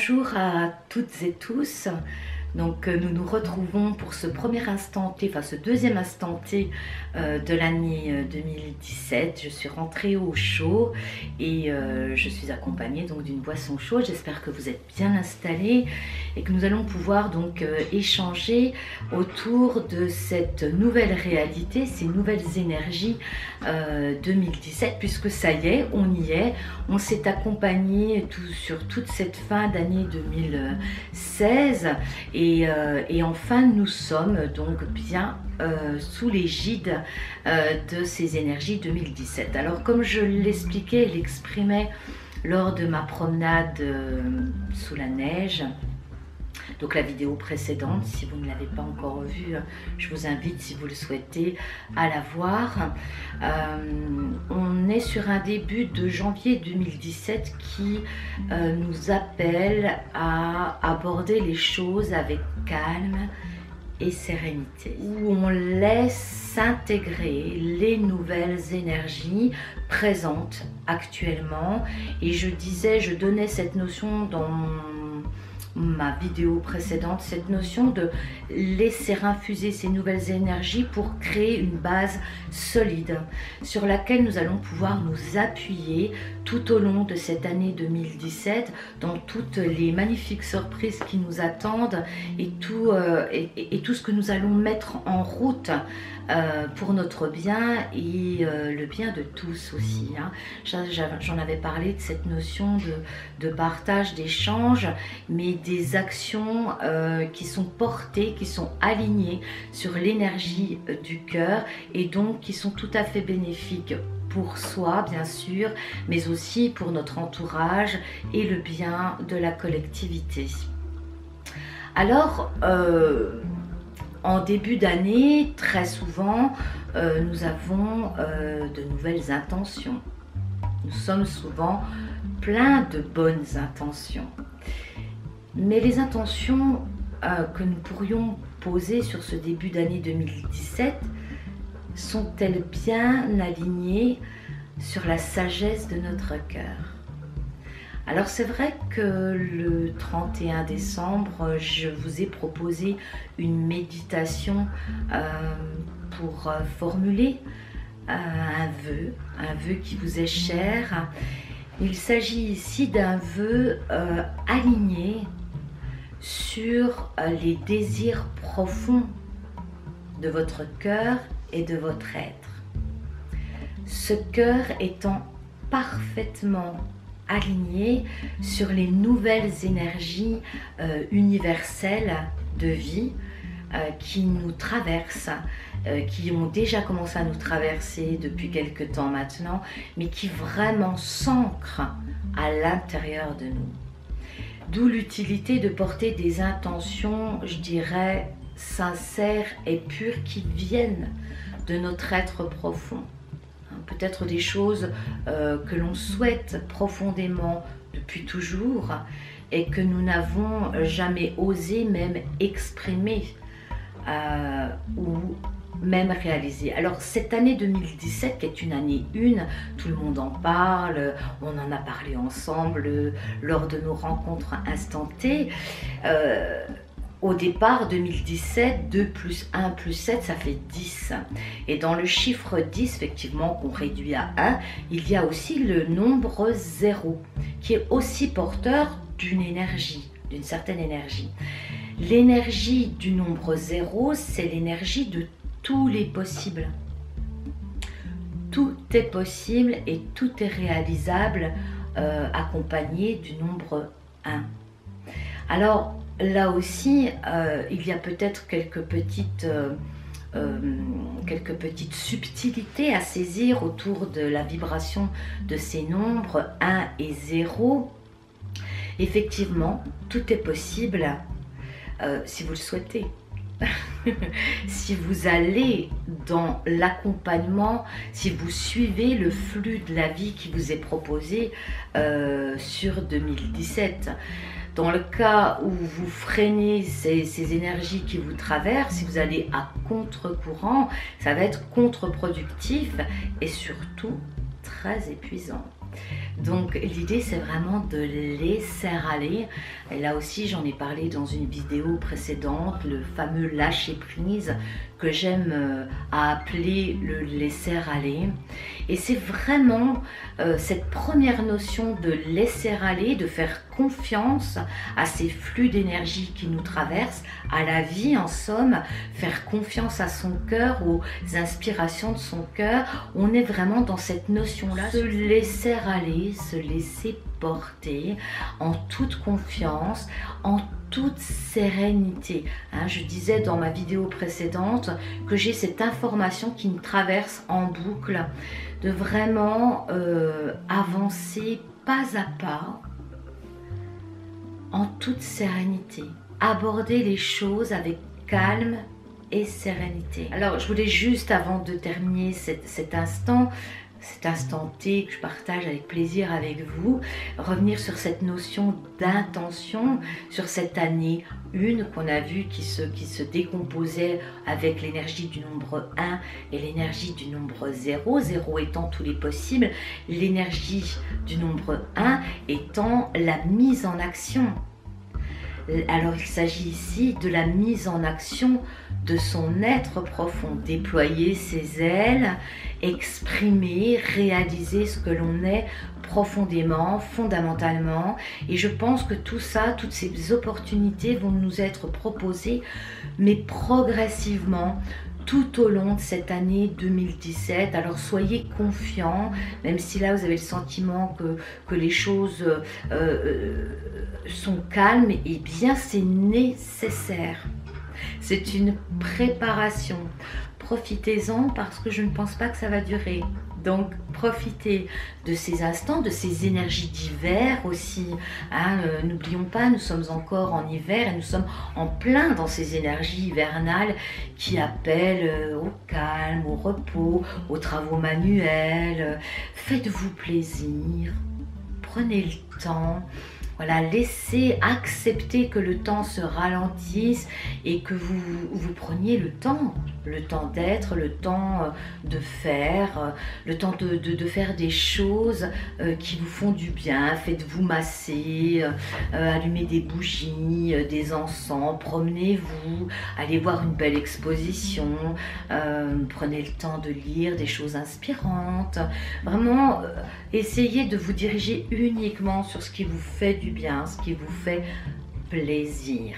Bonjour à toutes et tous. Donc nous nous retrouvons pour ce premier instant T, enfin ce deuxième instant T de l'année 2017. Je suis rentrée au chaud et je suis accompagnée donc d'une boisson chaude. J'espère que vous êtes bien installés et que nous allons pouvoir donc échanger autour de cette nouvelle réalité, ces nouvelles énergies 2017, puisque ça y est, on y est. On s'est accompagné sur toute cette fin d'année 2016 et enfin nous sommes donc bien sous l'égide de ces énergies 2017. Alors comme je l'expliquais et l'exprimais lors de ma promenade sous la neige, donc la vidéo précédente, si vous ne l'avez pas encore vue, je vous invite, si vous le souhaitez, à la voir. On est sur un début de janvier 2017 qui nous appelle à aborder les choses avec calme et sérénité, où on laisse s'intégrer les nouvelles énergies présentes actuellement. Et je donnais cette notion dans ma vidéo précédente, cette notion de laisser infuser ces nouvelles énergies pour créer une base solide sur laquelle nous allons pouvoir nous appuyer tout au long de cette année 2017 dans toutes les magnifiques surprises qui nous attendent et tout ce que nous allons mettre en route pour notre bien et le bien de tous aussi, hein. J'en avais parlé de cette notion de partage, d'échange, mais des actions qui sont portées, qui sont alignées sur l'énergie du cœur et donc qui sont tout à fait bénéfiques pour soi bien sûr, mais aussi pour notre entourage et le bien de la collectivité. Alors, en début d'année, très souvent, nous avons de nouvelles intentions. Nous sommes souvent pleins de bonnes intentions. Mais les intentions que nous pourrions poser sur ce début d'année 2017 sont-elles bien alignées sur la sagesse de notre cœur? Alors c'est vrai que le 31 décembre, je vous ai proposé une méditation pour formuler un vœu qui vous est cher. Il s'agit ici d'un vœu aligné sur les désirs profonds de votre cœur et de votre être. Ce cœur étant parfaitement aligné sur les nouvelles énergies universelles de vie qui nous traversent, qui ont déjà commencé à nous traverser depuis quelque temps maintenant, mais qui vraiment s'ancrent à l'intérieur de nous. D'où l'utilité de porter des intentions, je dirais, sincères et pures qui viennent de notre être profond. Peut-être des choses que l'on souhaite profondément depuis toujours et que nous n'avons jamais osé même exprimer ou même réaliser. Alors cette année 2017 qui est une année 1, tout le monde en parle, on en a parlé ensemble lors de nos rencontres instant T. Au départ 2017, 2 plus 1 plus 7, ça fait 10. Et dans le chiffre 10, effectivement, qu'on réduit à 1, il y a aussi le nombre 0, qui est aussi porteur d'une énergie, d'une certaine énergie. L'énergie du nombre 0, c'est l'énergie de tous les possibles. Tout est possible et tout est réalisable accompagné du nombre 1. Alors, là aussi, il y a peut-être quelques petites subtilités à saisir autour de la vibration de ces nombres 1 et 0. Effectivement, tout est possible si vous le souhaitez. Si vous allez dans l'accompagnement, si vous suivez le flux de la vie qui vous est proposé sur 2017. Dans le cas où vous freinez ces énergies qui vous traversent, si vous allez à contre-courant, ça va être contre-productif et surtout très épuisant. Donc l'idée c'est vraiment de laisser aller. Et là aussi j'en ai parlé dans une vidéo précédente, le fameux lâcher prise que j'aime à appeler le laisser aller. Et c'est vraiment cette première notion de laisser aller, de faire confiance à ces flux d'énergie qui nous traversent, à la vie en somme, faire confiance à son cœur, aux inspirations de son cœur. On est vraiment dans cette notion-là, se laisser aller, se laisser porter en toute confiance, en toute sérénité. Je disais dans ma vidéo précédente que j'ai cette information qui me traverse en boucle, de vraiment avancer pas à pas, en toute sérénité, aborder les choses avec calme et sérénité. Alors je voulais juste, avant de terminer cet instant T que je partage avec plaisir avec vous, revenir sur cette notion d'intention, sur cette année 1 qu'on a vu qui se décomposait avec l'énergie du nombre 1 et l'énergie du nombre 0, 0 étant tous les possibles, l'énergie du nombre 1 étant la mise en action. Alors il s'agit ici de la mise en action de son être profond, déployer ses ailes, exprimer, réaliser ce que l'on est profondément, fondamentalement. Et je pense que tout ça, toutes ces opportunités vont nous être proposées, mais progressivement, tout au long de cette année 2017. Alors soyez confiants, même si là vous avez le sentiment que les choses sont calmes, et bien c'est nécessaire. C'est une préparation. Profitez-en parce que je ne pense pas que ça va durer. Donc profitez de ces instants, de ces énergies d'hiver aussi. N'oublions pas, nous sommes encore en hiver et nous sommes en plein dans ces énergies hivernales qui appellent au calme, au repos, aux travaux manuels. Faites-vous plaisir, prenez le temps. Voilà, laissez accepter que le temps se ralentisse et que vous preniez le temps d'être, le temps de faire, le temps de faire des choses qui vous font du bien. Faites-vous masser, allumez des bougies, des encens, promenez-vous, allez voir une belle exposition, prenez le temps de lire des choses inspirantes. Vraiment, essayez de vous diriger uniquement sur ce qui vous fait du bien, ce qui vous fait plaisir.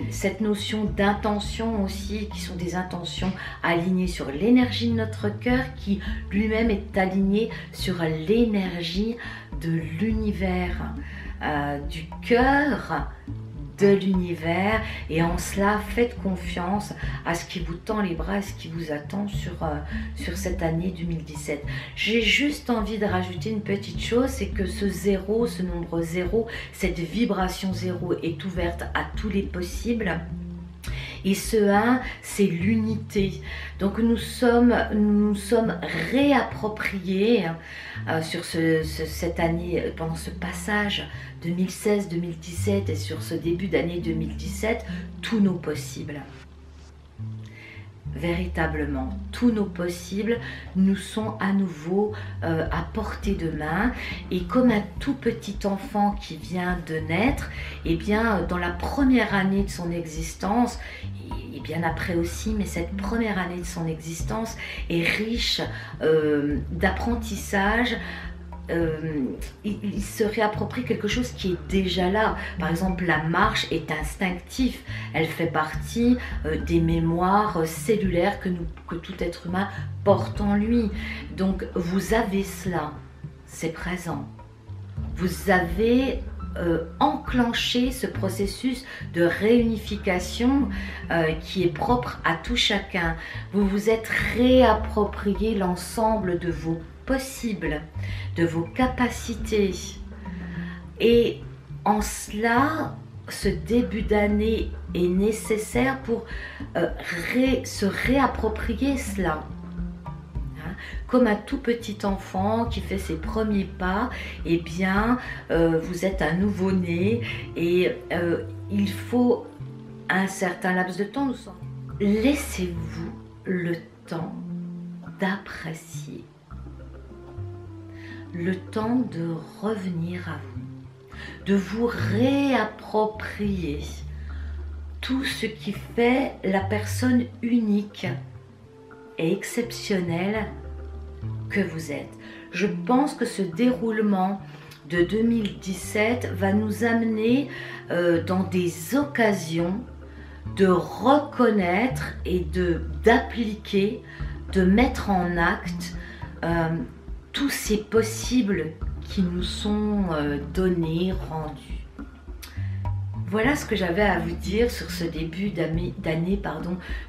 Cette notion d'intention aussi, qui sont des intentions alignées sur l'énergie de notre cœur, qui lui-même est aligné sur l'énergie de l'univers, du cœur de l'univers. Et en cela, faites confiance à ce qui vous tend les bras et ce qui vous attend sur cette année 2017. J'ai juste envie de rajouter une petite chose, c'est que ce zéro, ce nombre zéro, cette vibration zéro est ouverte à tous les possibles. Et ce 1, c'est l'unité. Donc nous sommes réappropriés sur cette année, pendant ce passage 2016-2017 et sur ce début d'année 2017, tous nos possibles. Véritablement, tous nos possibles nous sont à nouveau à portée de main. Et comme un tout petit enfant qui vient de naître, et bien dans la première année de son existence, et bien après aussi, mais cette première année de son existence est riche d'apprentissage. Il se réapproprie quelque chose qui est déjà là. Par exemple, la marche est instinctive. Elle fait partie des mémoires cellulaires que tout être humain porte en lui. Donc, vous avez cela. C'est présent. Vous avez enclenché ce processus de réunification qui est propre à tout chacun. Vous vous êtes réapproprié l'ensemble de vos possibles, de vos capacités. Et en cela, ce début d'année est nécessaire pour se réapproprier cela. Comme un tout petit enfant qui fait ses premiers pas, eh bien, vous êtes un nouveau-né et il faut un certain laps de temps. Laissez-vous le temps d'apprécier le temps de revenir à vous, de vous réapproprier tout ce qui fait la personne unique et exceptionnelle que vous êtes. Je pense que ce déroulement de 2017 va nous amener dans des occasions de reconnaître et d'appliquer, de mettre en acte tous ces possibles qui nous sont donnés, rendus. Voilà ce que j'avais à vous dire sur ce début d'année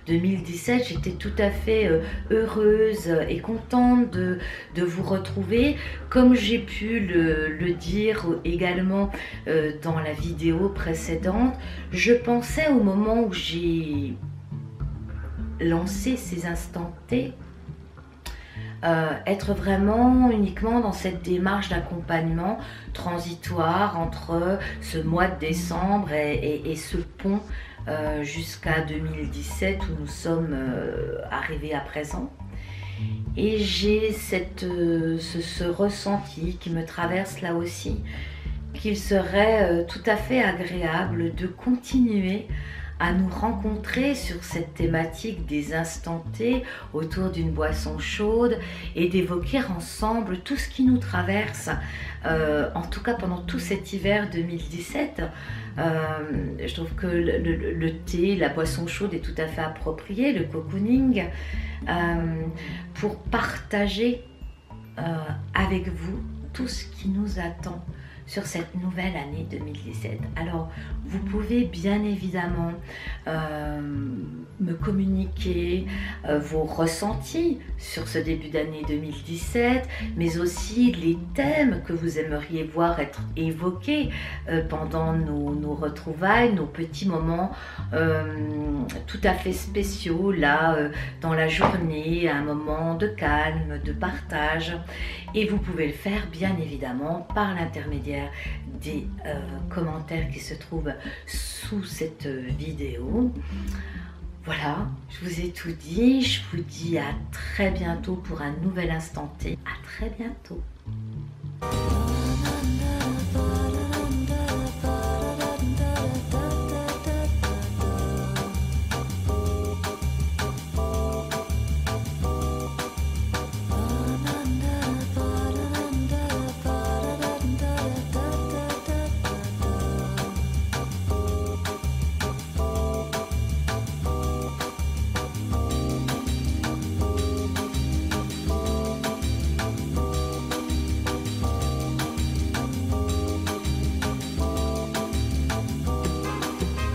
2017. J'étais tout à fait heureuse et contente de vous retrouver. Comme j'ai pu le dire également dans la vidéo précédente, je pensais au moment où j'ai lancé ces instants T, être vraiment uniquement dans cette démarche d'accompagnement transitoire entre ce mois de décembre et ce pont jusqu'à 2017 où nous sommes arrivés à présent. Et j'ai ce ressenti qui me traverse là aussi, qu'il serait tout à fait agréable de continuer à nous rencontrer sur cette thématique des instants T autour d'une boisson chaude et d'évoquer ensemble tout ce qui nous traverse, en tout cas pendant tout cet hiver 2017. Je trouve que le thé, la boisson chaude est tout à fait approprié, le cocooning, pour partager avec vous tout ce qui nous attend sur cette nouvelle année 2017. Alors, vous pouvez bien évidemment me communiquer vos ressentis sur ce début d'année 2017, mais aussi les thèmes que vous aimeriez voir être évoqués pendant nos retrouvailles, nos petits moments tout à fait spéciaux, là, dans la journée, un moment de calme, de partage. Et vous pouvez le faire, bien évidemment, par l'intermédiaire des commentaires qui se trouvent sous cette vidéo. Voilà, je vous ai tout dit. Je vous dis à très bientôt pour un nouvel instant T. À très bientôt.